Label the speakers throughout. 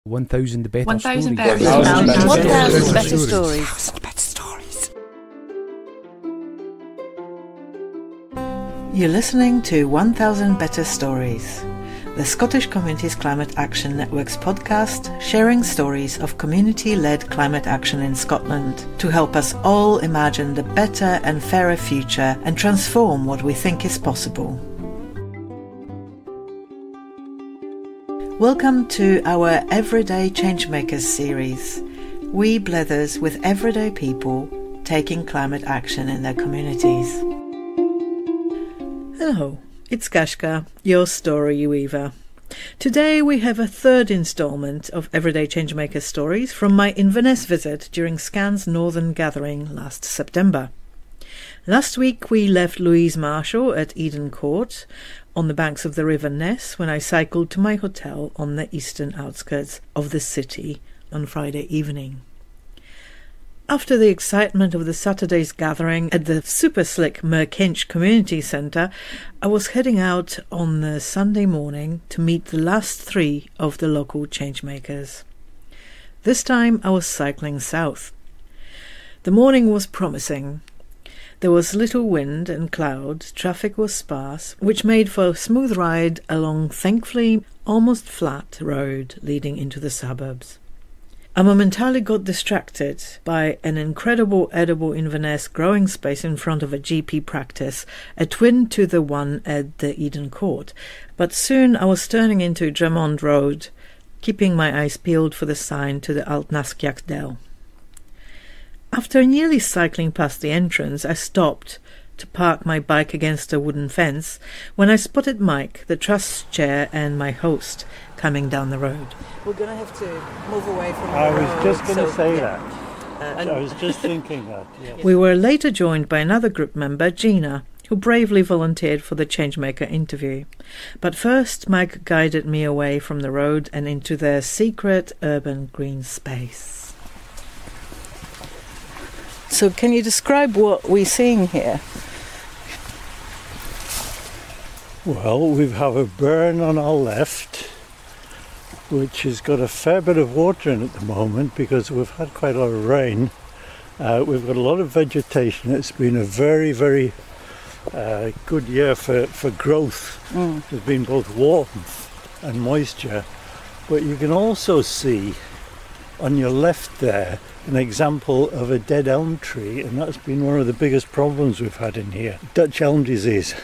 Speaker 1: 1,000 better
Speaker 2: 1,000
Speaker 1: stories.
Speaker 2: better stories.
Speaker 3: 1,000 better stories. You're listening to 1,000 Better Stories, the Scottish Communities Climate Action Network's podcast sharing stories of community-led climate action in Scotland to help us all imagine the better and fairer future and transform what we think is possible. Welcome to our Everyday Changemakers series. We blethers with everyday people taking climate action in their communities. Hello, it's Kaska, your story weaver. Today we have a third instalment of Everyday Changemakers stories from my Inverness visit during SCAN's Northern Gathering last September. Last week we left Louise Marshall at Eden Court on the banks of the River Ness when I cycled to my hotel on the eastern outskirts of the city on Friday evening. After the excitement of the Saturday's gathering at the super slick Merkinch Community Centre, I was heading out on the Sunday morning to meet the last three of the local changemakers. This time I was cycling south. The morning was promising. There was little wind and cloud, traffic was sparse, which made for a smooth ride along thankfully almost flat road leading into the suburbs. I momentarily got distracted by an incredible edible Inverness growing space in front of a GP practice, a twin to the one at the Eden Court, but soon I was turning into Drummond Road, keeping my eyes peeled for the sign to the Aultnaskiach Dell. After nearly cycling past the entrance, I stopped to park my bike against a wooden fence when I spotted Mike, the trust chair, and my host coming down the road. We're going to have to move away from the road.
Speaker 4: I was just going to say that. I was just thinking that. Yes.
Speaker 3: We were later joined by another group member, Gina, who bravely volunteered for the Changemaker interview. But first, Mike guided me away from the road and into their secret urban green space. So can you describe what we're seeing here?
Speaker 4: Well, we have a burn on our left, which has got a fair bit of water in at the moment because we've had quite a lot of rain. We've got a lot of vegetation. It's been a very, very good year for growth. There's been both warmth and moisture. But you can also see on your left there an example of a dead elm tree, and that's been one of the biggest problems we've had in here. Dutch elm disease.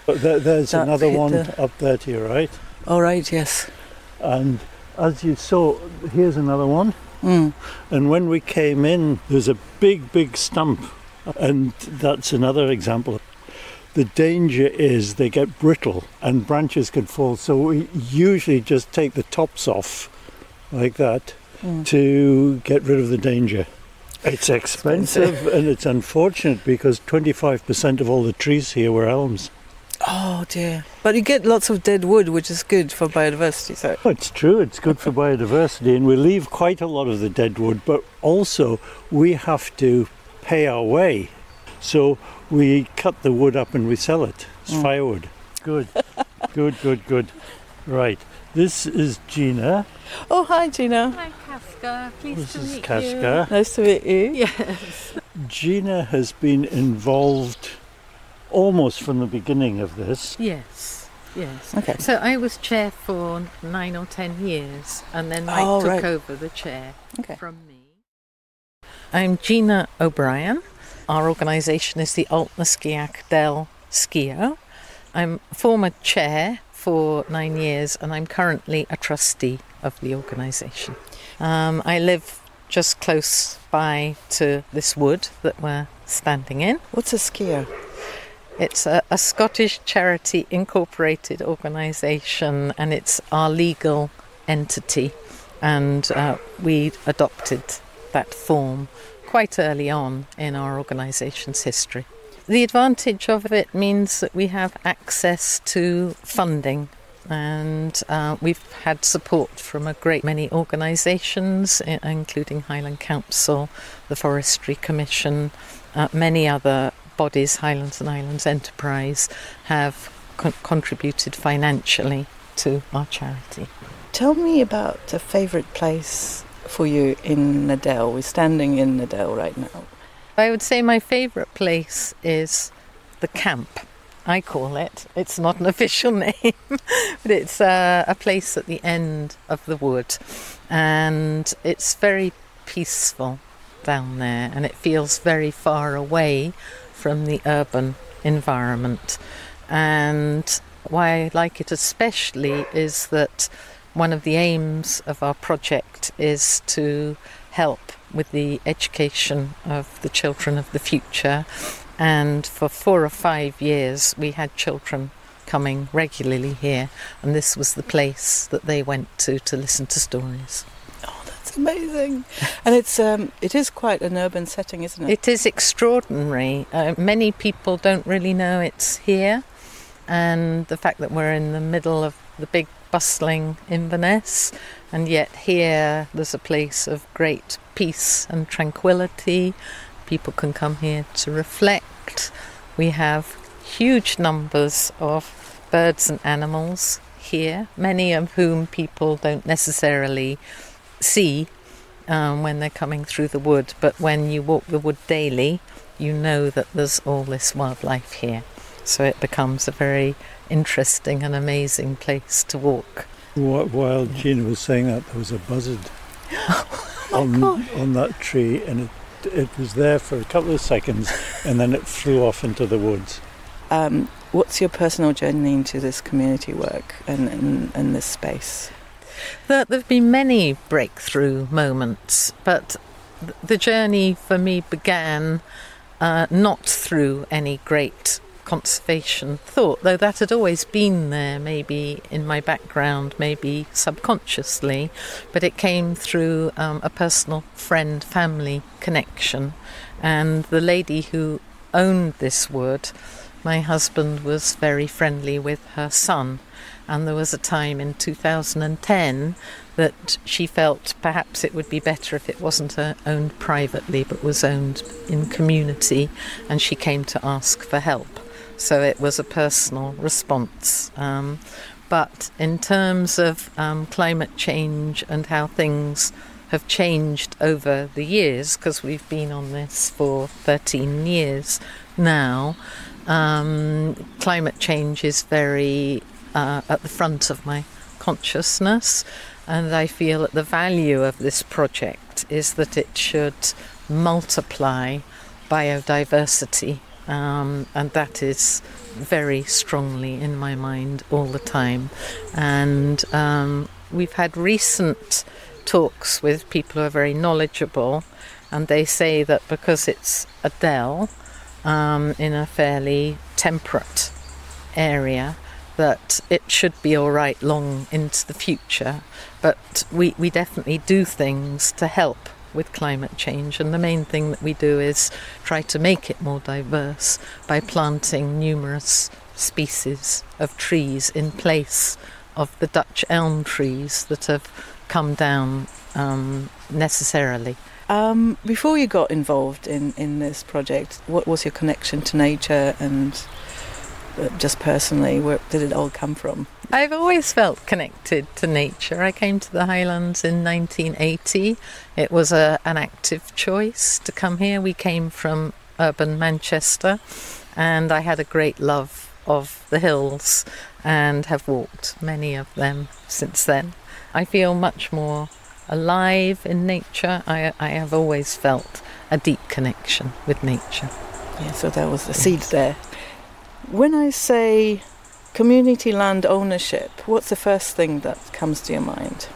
Speaker 4: There's another one up there to your right.
Speaker 3: All right, yes.
Speaker 4: And as you saw, here's another one. And when we came in, there's a big stump, and that's another example. The danger is they get brittle and branches can fall, so we usually just take the tops off like that to get rid of the danger. It's expensive and it's unfortunate because 25% of all the trees here were elms.
Speaker 3: Oh dear. But you get lots of dead wood, which is good for biodiversity. So.
Speaker 4: It's true, it's good for biodiversity, and we leave quite a lot of the dead wood, but also we have to pay our way. So we cut the wood up and we sell it. It's firewood. Good. Good. Right. This is Gina.
Speaker 3: Oh, hi Gina.
Speaker 2: Hi Kaska, pleased to meet you.
Speaker 4: This is Kaska.
Speaker 3: Nice to meet you.
Speaker 2: Yes.
Speaker 4: Gina has been involved almost from the beginning of this.
Speaker 2: Yes.
Speaker 3: Okay.
Speaker 2: So I was chair for 9 or 10 years and then Mike took over the chair from me. I'm Gina O'Brien. Our organisation is the Aultnaskiach Dell Skio. I'm former chair for 9 years and I'm currently a trustee of the organisation. I live just close by to this wood that we're standing in.
Speaker 3: What's a skio?
Speaker 2: It's a Scottish charity incorporated organisation and it's our legal entity, and we adopted that form quite early on in our organisation's history. The advantage of it means that we have access to funding, and we've had support from a great many organisations, including Highland Council, the Forestry Commission, many other bodies. Highlands and Islands Enterprise have contributed financially to our charity.
Speaker 3: Tell me about a favourite place for you in the Dell. We're standing in the Dell right now.
Speaker 2: I would say my favourite place is the camp, I call it. It's not an official name, but it's a place at the end of the wood. And it's very peaceful down there, and it feels very far away from the urban environment. And why I like it especially is that one of the aims of our project is to help with the education of the children of the future. And for 4 or 5 years we had children coming regularly here, and this was the place that they went to listen to stories.
Speaker 3: Oh, that's amazing. And it is quite an urban setting, isn't it?
Speaker 2: It is extraordinary. Many people don't really know it's here, and the fact that we're in the middle of the big bustling Inverness, and yet here there's a place of great peace and tranquility. People can come here to reflect. We have huge numbers of birds and animals here, many of whom people don't necessarily see when they're coming through the wood, but when you walk the wood daily, you know that there's all this wildlife here. So it becomes a very interesting and amazing place to walk.
Speaker 4: While Gina was saying that, there was a buzzard on that tree, and it was there for a couple of seconds, and then it flew off into the woods.
Speaker 3: What's your personal journey into this community work and this space?
Speaker 2: There have been many breakthrough moments, but the journey for me began not through any great conservation thought, though that had always been there, maybe in my background, maybe subconsciously, but it came through a personal friend family connection. And the lady who owned this wood, my husband was very friendly with her son, and there was a time in 2010 that she felt perhaps it would be better if it wasn't owned privately but was owned in community, and she came to ask for help. So it was a personal response. But in terms of climate change and how things have changed over the years, because we've been on this for 13 years now, climate change is very at the front of my consciousness, and I feel that the value of this project is that it should multiply biodiversity. And that is very strongly in my mind all the time. And we've had recent talks with people who are very knowledgeable, and they say that because it's a dell in a fairly temperate area, that it should be all right long into the future. But we definitely do things to help with climate change, and the main thing that we do is try to make it more diverse by planting numerous species of trees in place of the Dutch elm trees that have come down necessarily.
Speaker 3: Before you got involved in this project, what was your connection to nature, and just personally, where did it all come from?
Speaker 2: I've always felt connected to nature. I came to the Highlands in 1980. It was an active choice to come here. We came from urban Manchester, and I had a great love of the hills and have walked many of them since then. I feel much more alive in nature. I have always felt a deep connection with nature.
Speaker 3: Yeah, so there was the seed there. When I say community land ownership, what's the first thing that comes to your mind?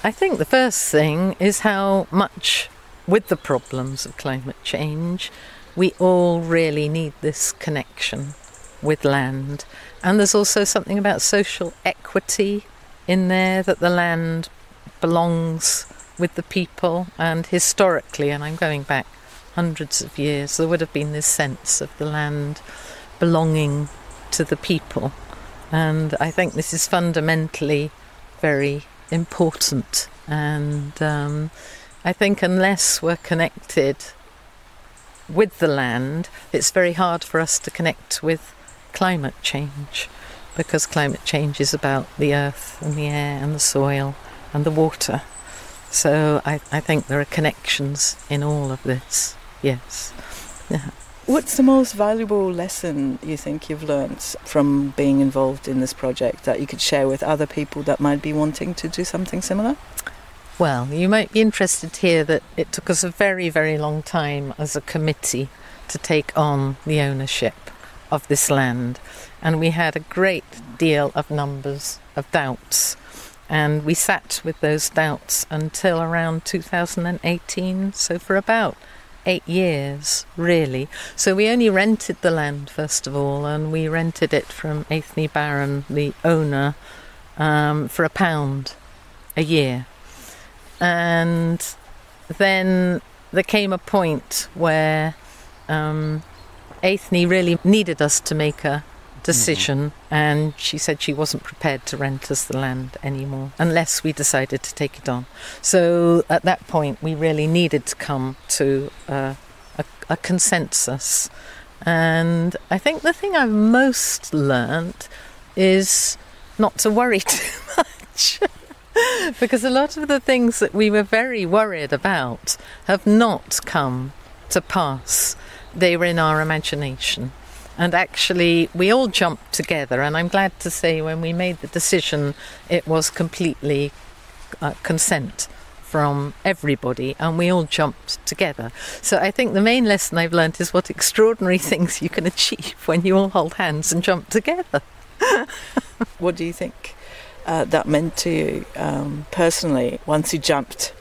Speaker 2: I think the first thing is how much, with the problems of climate change, we all really need this connection with land. And there's also something about social equity in there, that the land belongs with the people, and historically, and I'm going back hundreds of years, there would have been this sense of the land belonging to the people. And I think this is fundamentally very important. And I think unless we're connected with the land, it's very hard for us to connect with climate change. because climate change is about the earth and the air and the soil and the water. So I think there are connections in all of this, yes. Yeah.
Speaker 1: What's the most valuable lesson you think you've learnt from being involved in this project that you could share with other people that might be wanting to do something similar?
Speaker 2: Well, you might be interested to hear that it took us a very, very long time as a committee to take on the ownership of this land. And we had a great deal of numbers of doubts. And we sat with those doubts until around 2018, so for about 8 years, really. So we only rented the land, first of all, and we rented it from Aultnaskiach Baron, the owner, for £1 a year. And then there came a point where Aultnaskiach really needed us to make a decision, and she said she wasn't prepared to rent us the land anymore unless we decided to take it on. So at that point we really needed to come to a consensus. And I think the thing I've most learnt is not to worry too much. Because a lot of the things that we were very worried about have not come to pass. They were in our imagination. And actually, we all jumped together, and I'm glad to say when we made the decision, it was completely consent from everybody, and we all jumped together. So I think the main lesson I've learned is what extraordinary things you can achieve when you all hold hands and jump together.
Speaker 1: What do you think that meant to you personally once you jumped?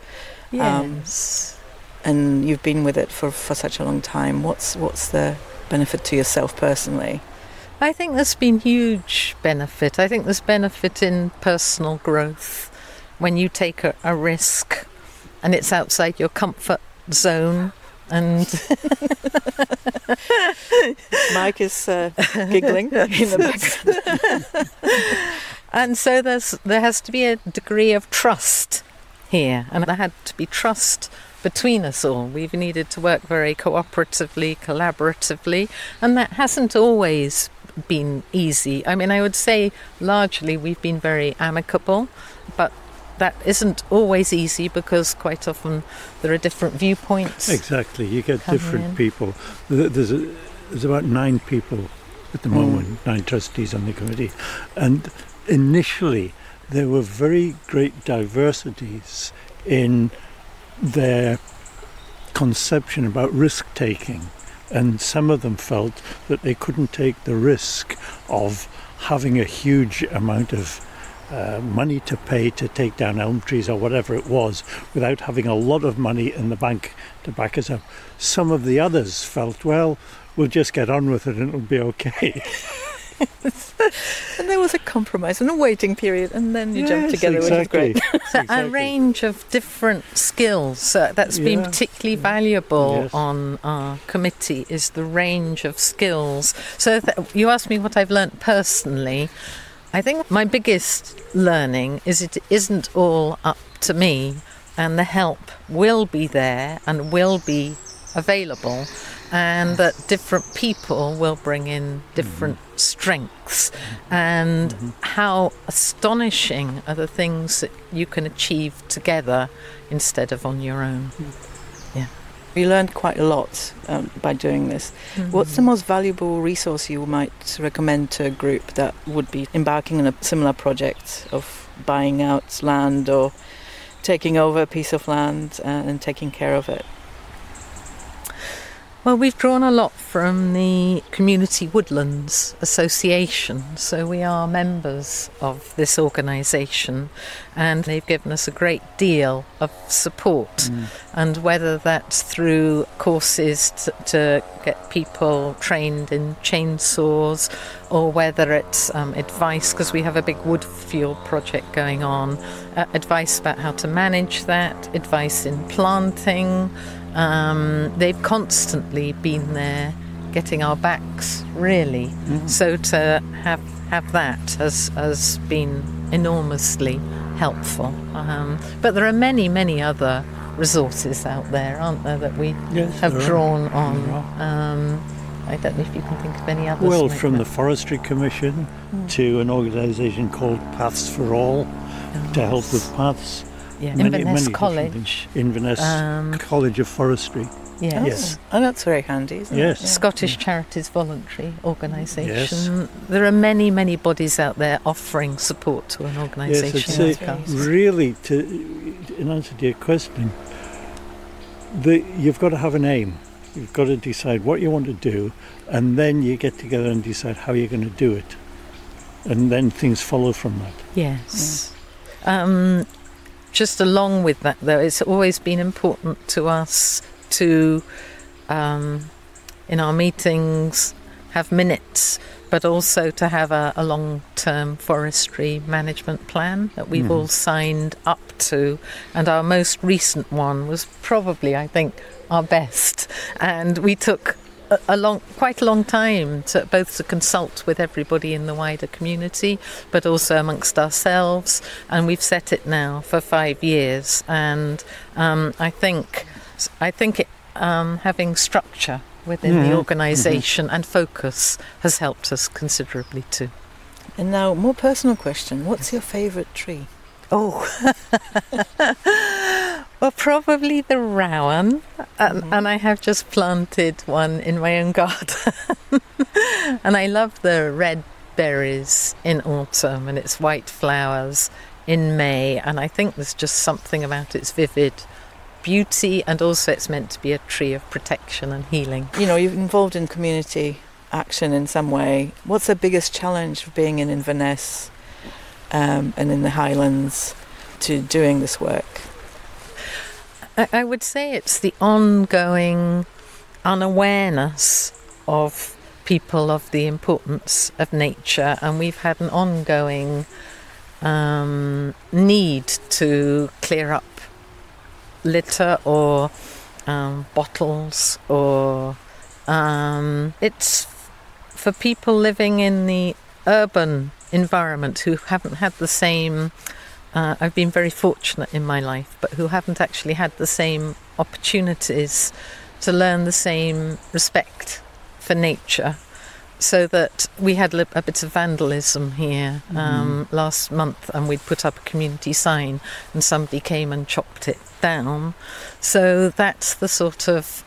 Speaker 2: Yes.
Speaker 1: And you've been with it for such a long time. What's the benefit to yourself personally?
Speaker 2: I think there's been huge benefit. I think there's benefit in personal growth when you take a risk and it's outside your comfort zone. And
Speaker 1: Mike is giggling in the background.
Speaker 2: And so there has to be a degree of trust here, and there had to be trust between us all. We've needed to work very cooperatively, collaboratively, and that hasn't always been easy. I mean, I would say largely we've been very amicable, but that isn't always easy because quite often there are different viewpoints.
Speaker 4: Exactly, you get different people. There's about 9 people at the moment, 9 trustees on the committee, and initially there were very great diversities in their conception about risk taking, and some of them felt that they couldn't take the risk of having a huge amount of money to pay to take down elm trees or whatever it was without having a lot of money in the bank to back us up. Some of the others felt, well, we'll just get on with it and it'll be okay.
Speaker 1: And there was a compromise and a waiting period, and then you jumped together,
Speaker 4: exactly.
Speaker 1: which is great.
Speaker 2: A range of different skills that's been particularly valuable on our committee is the range of skills. So you asked me what I've learnt personally. I think my biggest learning is it isn't all up to me, and the help will be there and will be available, and that different people will bring in different strengths, and how astonishing are the things that you can achieve together instead of on your own. Yeah.
Speaker 1: We learned quite a lot by doing this. What's the most valuable resource you might recommend to a group that would be embarking on a similar project of buying out land or taking over a piece of land and taking care of it?
Speaker 2: Well, we've drawn a lot from the Community Woodlands Association, so we are members of this organisation, and they've given us a great deal of support. And whether that's through courses to get people trained in chainsaws, or whether it's advice, because we have a big wood fuel project going on, advice about how to manage that, advice in planting. They've constantly been there getting our backs, really. So to have that has been enormously helpful. But there are many, many other resources out there, aren't there, that we have drawn on. I don't know if you can think of any others.
Speaker 4: Well,
Speaker 2: like
Speaker 4: from
Speaker 2: that.
Speaker 4: the Forestry Commission to an organisation called Paths for All to help with paths.
Speaker 2: Yeah.
Speaker 4: different
Speaker 2: Inverness
Speaker 4: things.
Speaker 2: College.
Speaker 4: Inverness College of Forestry.
Speaker 2: Yes.
Speaker 4: Yes.
Speaker 1: Oh, that's very handy, isn't
Speaker 4: Yes.
Speaker 1: it? Yeah.
Speaker 2: Scottish Charities Voluntary Organisation.
Speaker 4: Yes.
Speaker 2: There are many, many bodies out there offering support to an organisation.
Speaker 4: Yes,
Speaker 2: like
Speaker 4: I'd
Speaker 2: us.
Speaker 4: say really, in answer to your question, you've got to have an aim. You've got to decide what you want to do, and then you get together and decide how you're going to do it. And then things follow from that.
Speaker 2: Yes. Just along with that, though, it's always been important to us to, in our meetings, have minutes, but also to have a long-term forestry management plan that we've all signed up to. And our most recent one was probably, I think, our best. And we took quite a long time to both to consult with everybody in the wider community, but also amongst ourselves. And we've set it now for 5 years. And I think it, having structure within the organisation and focus has helped us considerably too.
Speaker 1: And now, more personal question: what's your favourite tree?
Speaker 2: Oh, well, probably the rowan, and I have just planted one in my own garden. And I love the red berries in autumn and its white flowers in May, and I think there's just something about its vivid beauty, and also it's meant to be a tree of protection and healing.
Speaker 1: You know, you're involved in community action in some way. What's the biggest challenge of being in Inverness and in the Highlands to doing this work?
Speaker 2: I would say it's the ongoing unawareness of people of the importance of nature, and we've had an ongoing need to clear up litter or bottles, or it's for people living in the urban environment who haven't had the same I've been very fortunate in my life, but who haven't actually had the same opportunities to learn the same respect for nature. So that we had a bit of vandalism here last month, and we'd put up a community sign and somebody came and chopped it down. So that's the sort of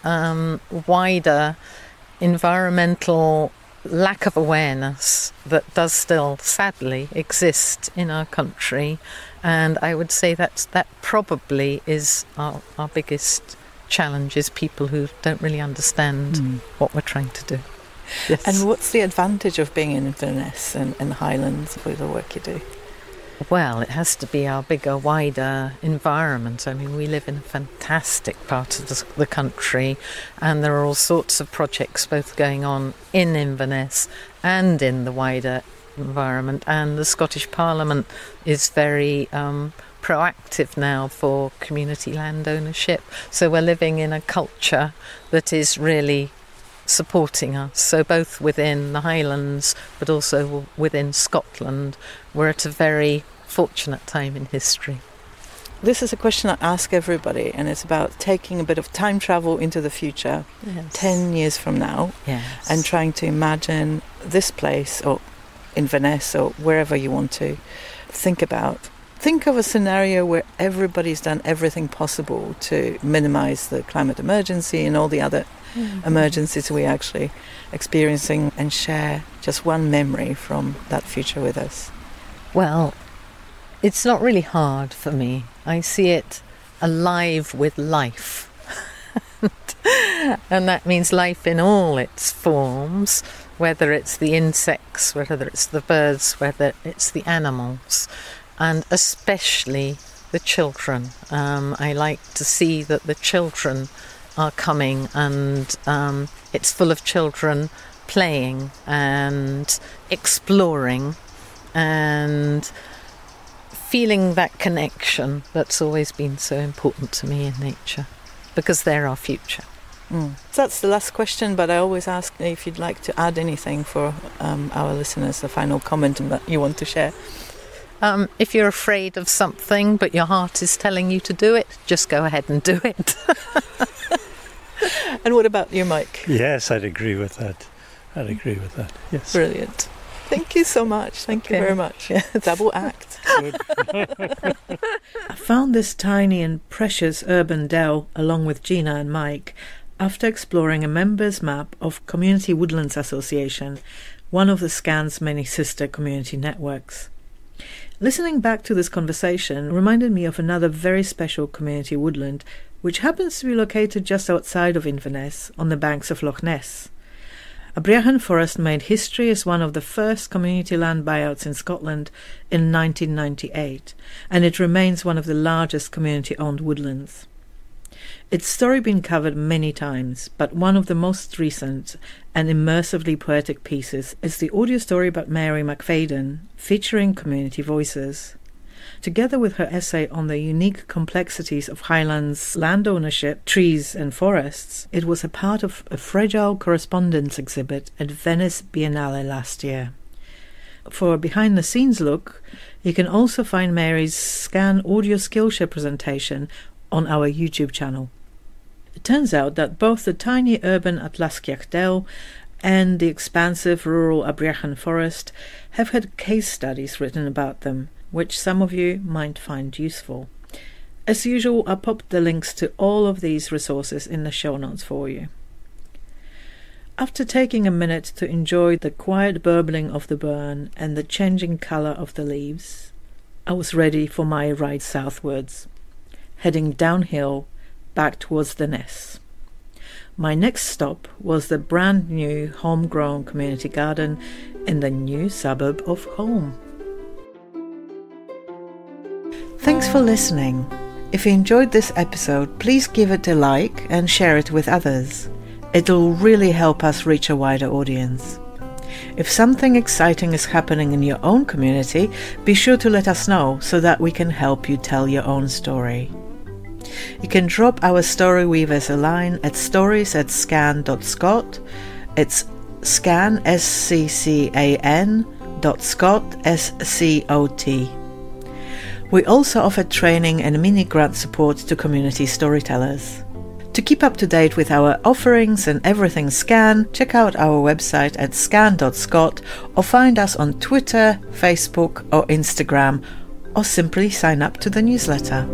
Speaker 2: wider environmental lack of awareness that does still sadly exist in our country, and I would say that probably is our biggest challenge, is people who don't really understand what we're trying to do. Yes.
Speaker 1: And what's the advantage of being in Inverness and the Highlands for the work you do?
Speaker 2: Well, it has to be our bigger, wider environment. I mean, we live in a fantastic part of the country, and there are all sorts of projects both going on in Inverness and in the wider environment. And the Scottish Parliament is very proactive now for community land ownership. So we're living in a culture that is really supporting us. So both within the Highlands but also within Scotland, we're at a very fortunate time in history.
Speaker 1: This is a question I ask everybody, and it's about taking a bit of time travel into the future, 10 years from now, and trying to imagine this place, or Inverness, or wherever you want to think about. Think of a scenario where everybody's done everything possible to minimise the climate emergency and all the other emergencies we're actually experiencing, and share just one memory from that future with us.
Speaker 2: Well, it's not really hard for me. I see it alive with life. And that means life in all its forms, whether it's the insects, whether it's the birds, whether it's the animals, and especially the children. I like to see that the children are coming, and it's full of children playing and exploring and feeling that connection that's always been so important to me in nature, because they're our future.
Speaker 1: So that's the last question, but I always ask if you'd like to add anything for our listeners, a final comment that you want to share.
Speaker 2: If you're afraid of something but your heart is telling you to do it, just go ahead and do it.
Speaker 1: And what about you, Mike?
Speaker 4: Yes, I'd agree with that. Yes.
Speaker 1: Brilliant. Thank you so much. Thank you very much.
Speaker 2: Yes.
Speaker 1: Double act.
Speaker 3: I found this tiny and precious urban dell along with Gina and Mike after exploring a members map of Community Woodlands Association, one of the Scan's many sister community networks. Listening back to this conversation reminded me of another very special community woodland, which happens to be located just outside of Inverness, on the banks of Loch Ness. Abriachan Forest made history as one of the first community land buyouts in Scotland in 1998, and it remains one of the largest community-owned woodlands. Its story been covered many times, but one of the most recent and immersively poetic pieces is the audio story about Mary McFadden, featuring community voices. Together with her essay on the unique complexities of Highlands land ownership, trees and forests, it was a part of a fragile correspondence exhibit at Venice Biennale last year. For a behind-the-scenes look, you can also find Mary's Scan audio Skillshare presentation on our YouTube channel. It turns out that both the tiny urban Aultnaskiach Dell and the expansive rural Abriachan Forest have had case studies written about them, which some of you might find useful. As usual, I'll pop the links to all of these resources in the show notes for you. After taking a minute to enjoy the quiet burbling of the burn and the changing colour of the leaves, I was ready for my ride southwards, heading downhill back towards the Ness. My next stop was the brand new homegrown community garden in the new suburb of Holme. Thanks for listening. If you enjoyed this episode, please give it a like and share it with others. It'll really help us reach a wider audience. If something exciting is happening in your own community, be sure to let us know so that we can help you tell your own story. You can drop our story weavers a line at stories@scan.scot. It's scan, SCCAN, .scot, SCOT. We also offer training and mini grant support to community storytellers. To keep up to date with our offerings and everything Scan, check out our website at scan.scot or find us on Twitter, Facebook or Instagram, or simply sign up to the newsletter.